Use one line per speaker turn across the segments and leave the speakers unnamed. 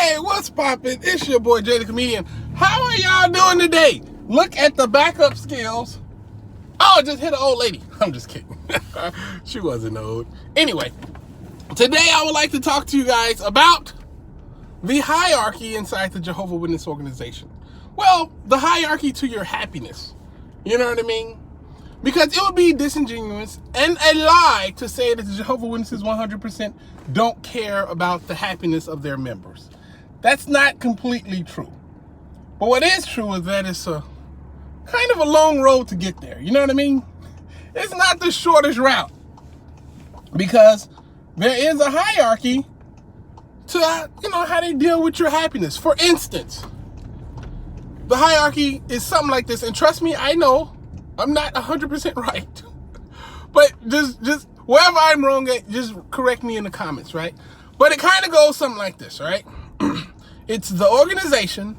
Hey, what's poppin'? It's your boy Jay the Comedian. How are y'all doing today? Look at the backup skills. Oh, I just hit an old lady. I'm just kidding. She wasn't old. Anyway, today I would like to talk to you guys about the hierarchy inside the Jehovah Witness organization. Well, the hierarchy to your happiness. You know what I mean? Because it would be disingenuous and a lie to say that the Jehovah Witnesses 100% don't care about the happiness of their members. That's not completely true. But what is true is that it's a kind of a long road to get there. You know what I mean? It's not the shortest route. Because there is a hierarchy to, how they deal with your happiness. For instance, the hierarchy is something like this. And trust me, I know I'm not 100% right. But just wherever I'm wrong at, just correct me in the comments, right? But it kind of goes something like this, right? It's the organization,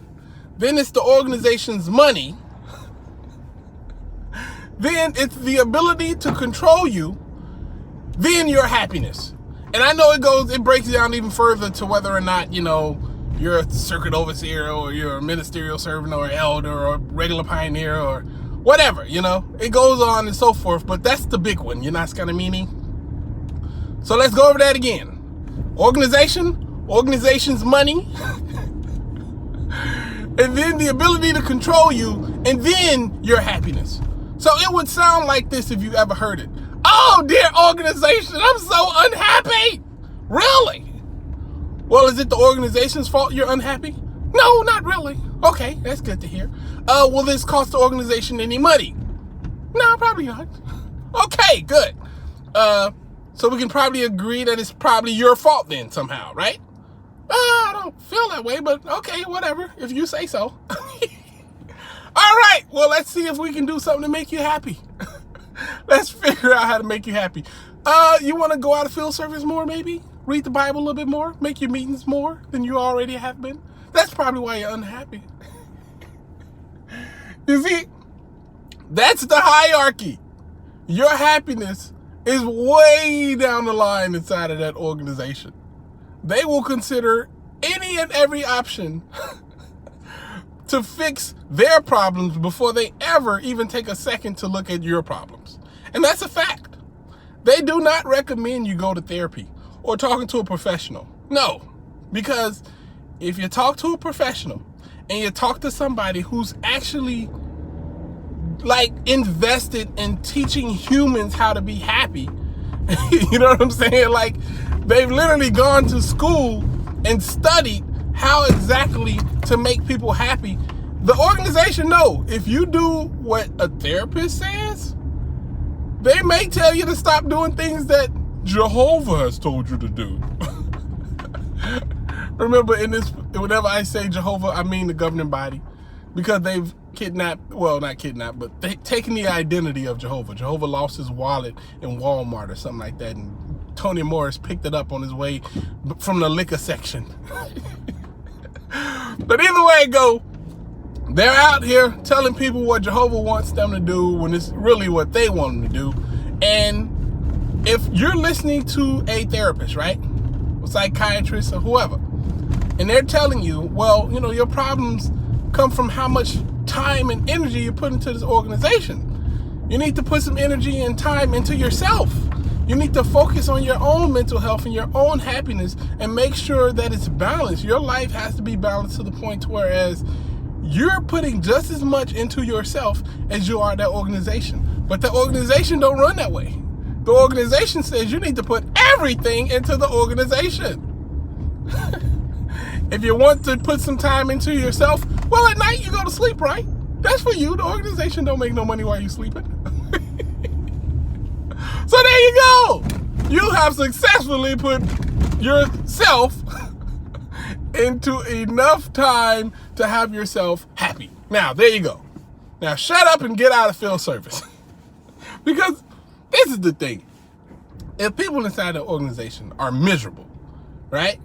then it's the organization's money, then it's the ability to control you, then your happiness. And I know it breaks down even further to whether or not, you're a circuit overseer or you're a ministerial servant or elder or a regular pioneer or whatever, It goes on and so forth, but that's the big one, Scanamini? So let's go over that again. Organization's money, and then the ability to control you, and then your happiness. So it would sound like this if you ever heard it. Oh, dear organization, I'm so unhappy. Really? Well, is it the organization's fault you're unhappy? No, not really. Okay, that's good to hear. Will this cost the organization any money? No, probably not. Okay, good. So we can probably agree that it's probably your fault then somehow, right? I don't feel that way, but okay, whatever, if you say so. All right, well, let's see if we can do something to make you happy. Let's figure out how to make you happy. You want to go out of field service more, maybe? Read the Bible a little bit more? Make your meetings more than you already have been? That's probably why you're unhappy. You see, that's the hierarchy. Your happiness is way down the line inside of that organization. They will consider any and every option to fix their problems before they ever even take a second to look at your problems. And that's a fact. They do not recommend you go to therapy or talking to a professional. No, because if you talk to a professional and you talk to somebody who's actually invested in teaching humans how to be happy, you know what I'm saying? They've literally gone to school and studied how exactly to make people happy. The organization know if you do what a therapist says, they may tell you to stop doing things that Jehovah has told you to do. Remember, whenever I say Jehovah, I mean the governing body, because they've but they've taken the identity of Jehovah. Jehovah lost his wallet in Walmart or something like that, and Tony Morris picked it up on his way from the liquor section. But either way it go, they're out here telling people what Jehovah wants them to do when it's really what they want them to do. And if you're listening to a therapist, right, a psychiatrist or whoever, and they're telling you, well, your problems come from how much time and energy you put into this organization. You need to put some energy and time into yourself. You need to focus on your own mental health and your own happiness and make sure that it's balanced. Your life has to be balanced to the point to whereas you're putting just as much into yourself as you are that organization. But the organization don't run that way. The organization says you need to put everything into the organization. If you want to put some time into yourself, well, at night you go to sleep, right? That's for you. The organization don't make no money while you're sleeping. So there you go. You have successfully put yourself into enough time to have yourself happy. Now, there you go. Now, shut up and get out of field service. Because this is the thing. If people inside the organization are miserable, right?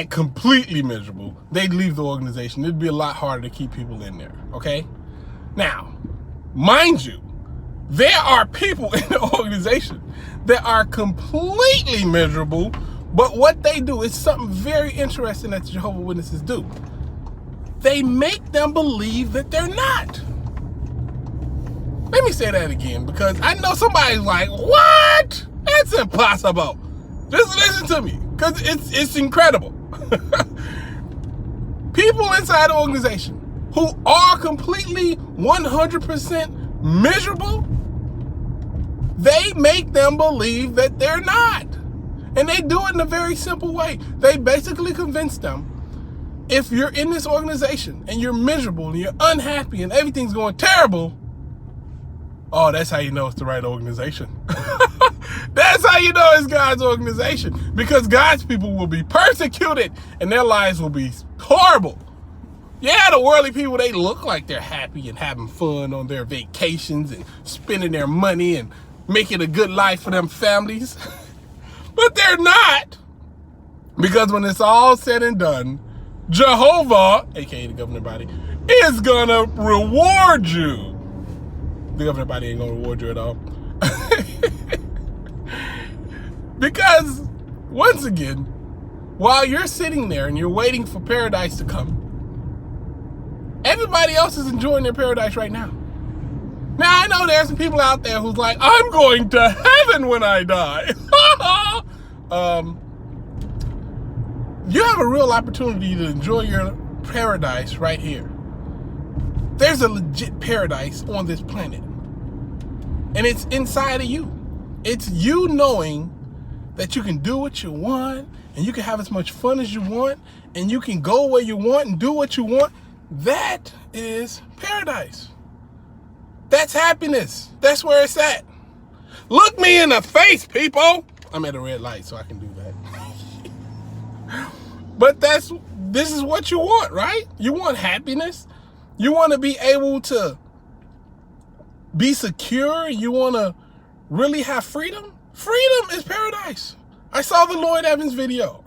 Completely miserable, they'd leave the organization. It'd be a lot harder to keep people in there, okay? Now, mind you, there are people in the organization that are completely miserable But what they do is something very interesting that the Jehovah's Witnesses do. They make them believe that they're not. Let me say that again, because I know somebody's like, what? That's impossible. Just listen to me, because it's incredible. People inside the organization who are completely 100% miserable, they make them believe that they're not. And they do it in a very simple way. They basically convince them, if you're in this organization and you're miserable and you're unhappy and everything's going terrible, oh, that's how you know it's the right organization. That's how you know it's God's organization. Because God's people will be persecuted and their lives will be horrible. Yeah, the worldly people, they look like they're happy and having fun on their vacations and spending their money and making a good life for them families. But they're not. Because when it's all said and done, Jehovah, aka the governing body, is gonna reward you. The governing body ain't gonna reward you at all. Because, once again, while you're sitting there and you're waiting for paradise to come, everybody else is enjoying their paradise right now. Now, I know there's some people out there who's like, I'm going to heaven when I die. You have a real opportunity to enjoy your paradise right here. There's a legit paradise on this planet. And it's inside of you. It's you knowing that you can do what you want, and you can have as much fun as you want, and you can go where you want and do what you want. That is paradise. That's happiness. That's where it's at. Look me in the face, people. I'm at a red light, so I can do that. But this is what you want, right? You want happiness. You want to be able to be secure. You want to really have freedom. Freedom is paradise. I saw the Lloyd Evans video.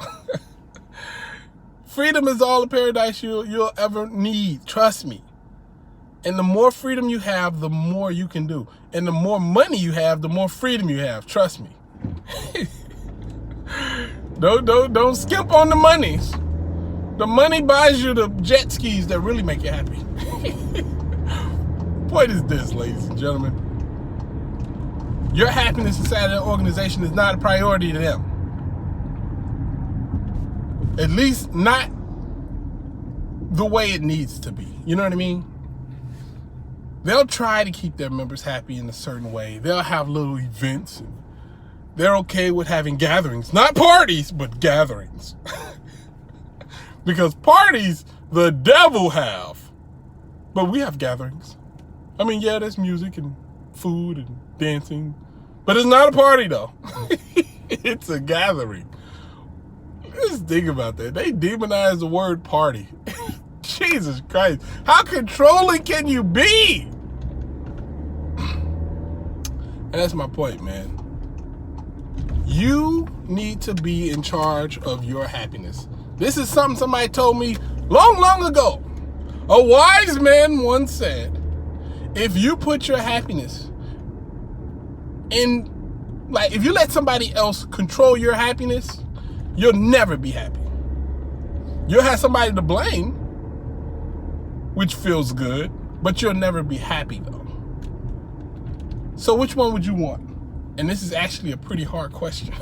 Freedom is all the paradise you'll ever need. Trust me. And the more freedom you have, the more you can do. And the more money you have, the more freedom you have. Trust me. Don't skimp on the monies. The money buys you the jet skis that really make you happy. Point is this, ladies and gentlemen. Your happiness inside an organization is not a priority to them. At least not the way it needs to be. You know what I mean? They'll try to keep their members happy in a certain way. They'll have little events. They're okay with having gatherings. Not parties, but gatherings. Because parties, the devil have. But we have gatherings. I mean, yeah, there's music and food and dancing. But it's not a party, though. It's a gathering. Just think about that. They demonize the word party. Jesus Christ. How controlling can you be? And that's my point, man. You need to be in charge of your happiness. This is something somebody told me long, long ago. A wise man once said, if you put your happiness in, like, if you let somebody else control your happiness, you'll never be happy. You'll have somebody to blame, which feels good, but you'll never be happy, though. So which one would you want? And this is actually a pretty hard question.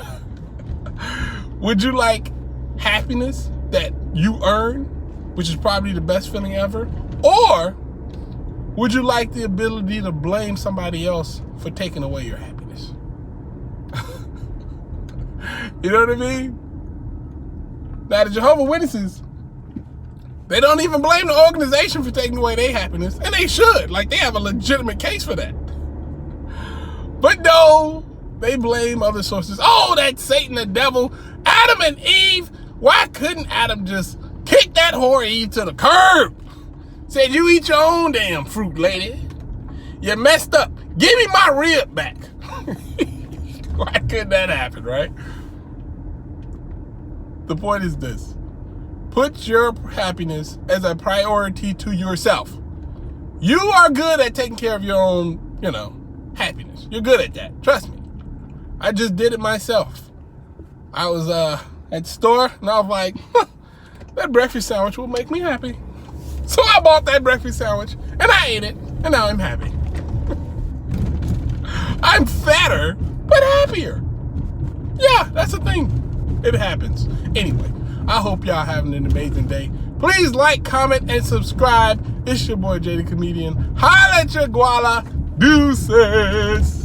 Would you like happiness that you earn, which is probably the best feeling ever? Or would you like the ability to blame somebody else for taking away your happiness? You know what I mean? Now, the Jehovah's Witnesses, they don't even blame the organization for taking away their happiness. And they should. Like, they have a legitimate case for that. But no, they blame other sources. Oh, that's Satan, the devil, Adam and Eve. Why couldn't Adam just kick that whore Eve to the curb? Said, you eat your own damn fruit, lady. You messed up. Give me my rib back. Why couldn't that happen, right? The point is this. Put your happiness as a priority to yourself. You are good at taking care of your own, happiness. You're good at that. Trust me. I just did it myself. I was at the store, and I was like, that breakfast sandwich will make me happy. So I bought that breakfast sandwich, and I ate it, and now I'm happy. I'm fatter, but happier. Yeah, that's a thing. It happens. Anyway, I hope y'all having an amazing day. Please like, comment, and subscribe. It's your boy, Jay the Comedian. Holla at your guala. Deuces.